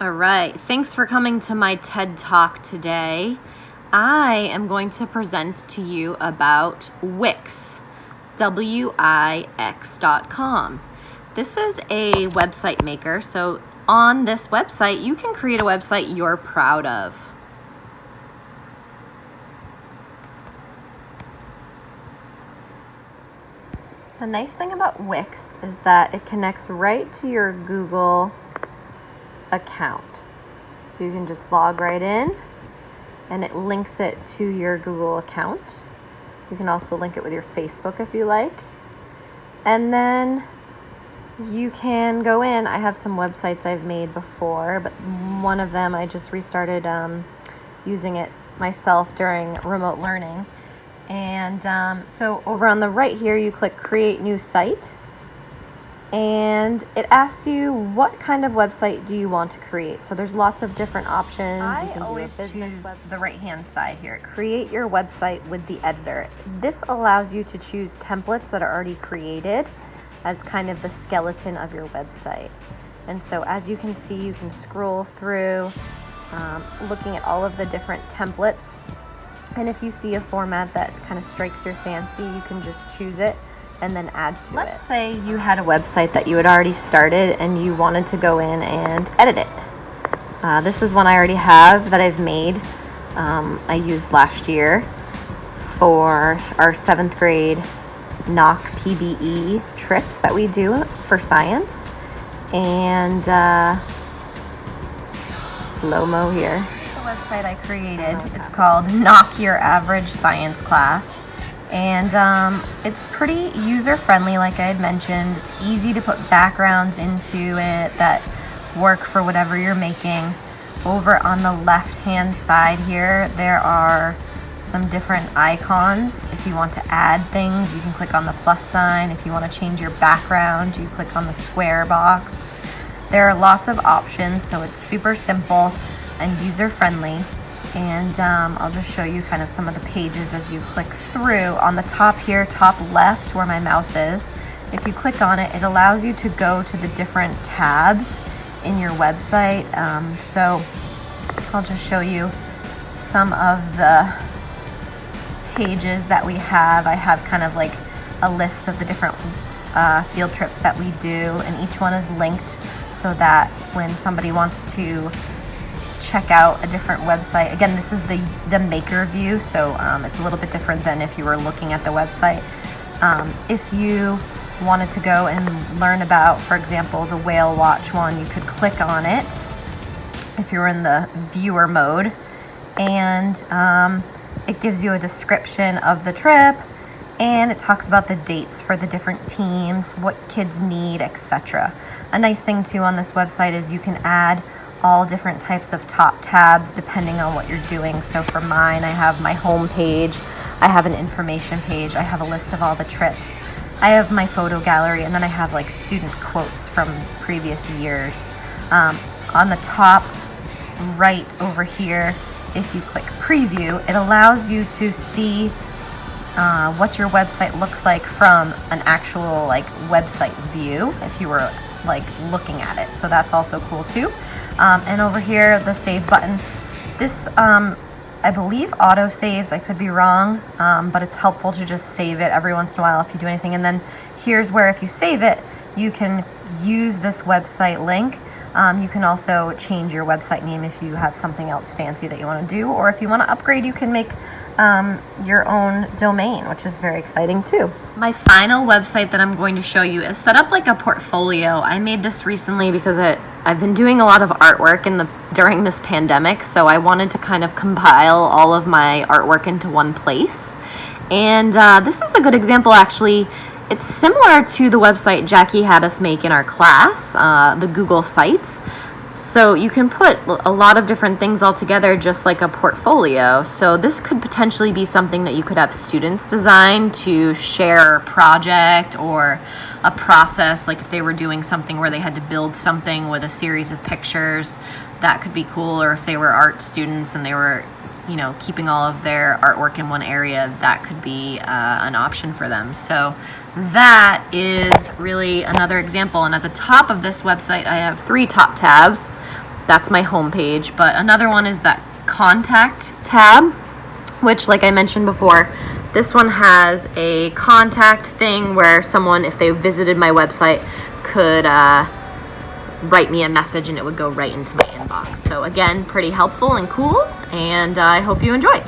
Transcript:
All right, thanks for coming to my TED Talk today. I am going to present to you about Wix, Wix.com. This is a website maker, so on this website, you can create a website you're proud of. The nice thing about Wix is that it connects right to your Google account. So you can just log right in and it links it to your Google account. You can also link it with your Facebook if you like. And then you can go in. I have some websites I've made before, but one of them I just restarted using it myself during remote learning. And so over on the right here, you click Create New Site. And it asks you what kind of website do you want to create. So there's lots of different options. You can always choose the right-hand side here. Create your website with the editor. This allows you to choose templates that are already created as kind of the skeleton of your website. And so as you can see, you can scroll through looking at all of the different templates. And if you see a format that kind of strikes your fancy, you can just choose it and then add to it. Let's say you had a website that you had already started and you wanted to go in and edit it. This is one I already have that I've made. I used last year for our 7th grade NOC PBE trips that we do for science. And slow-mo here. The website I created, it's called Knock Your Average Science Class. And it's pretty user-friendly, like I had mentioned. It's easy to put backgrounds into it that work for whatever you're making. Over on the left-hand side here, there are some different icons. If you want to add things, you can click on the plus sign. If you want to change your background, you click on the square box. There are lots of options, so it's super simple and user-friendly. And I'll just show you kind of some of the pages as you click through. On the top here, top left where my mouse is, if you click on it, it allows you to go to the different tabs in your website. So I'll just show you some of the pages that we have. I have kind of like a list of the different field trips that we do, and each one is linked so that when somebody wants to check out a different website. Again, this is the maker view, so it's a little bit different than if you were looking at the website. If you wanted to go and learn about, for example, the whale watch one, you could click on it if you're in the viewer mode, and it gives you a description of the trip, and it talks about the dates for the different teams, what kids need, etc. A nice thing too on this website is you can add all different types of top tabs depending on what you're doing. So for mine, I have my home page, I have an information page, I have a list of all the trips, I have my photo gallery, and then I have like student quotes from previous years. On the top right over here, if you click preview, it allows you to see what your website looks like from an actual like website view if you were like looking at it. So that's also cool too. And over here, the save button. This, I believe, auto saves. I could be wrong, but it's helpful to just save it every once in a while if you do anything. And then here's where if you save it, you can use this website link. You can also change your website name if you have something else fancy that you want to do, or if you want to upgrade, you can make your own domain, which is very exciting too. My final website that I'm going to show you is set up like a portfolio. I made this recently because I've been doing a lot of artwork during this pandemic, so I wanted to kind of compile all of my artwork into one place. And this is a good example, actually. It's similar to the website Jackie had us make in our class, the Google Sites. So you can put a lot of different things all together just like a portfolio. So this could potentially be something that you could have students design to share a project or a process, like if they were doing something where they had to build something with a series of pictures, that could be cool. Or if they were art students and they were, keeping all of their artwork in one area, that could be an option for them. So that is really another example. And at the top of this website, I have 3 top tabs. That's my home page. But another one is that contact tab, which, like I mentioned before, this one has a contact thing where someone, if they visited my website, could write me a message and it would go right into my inbox. So again, pretty helpful and cool, and I hope you enjoy.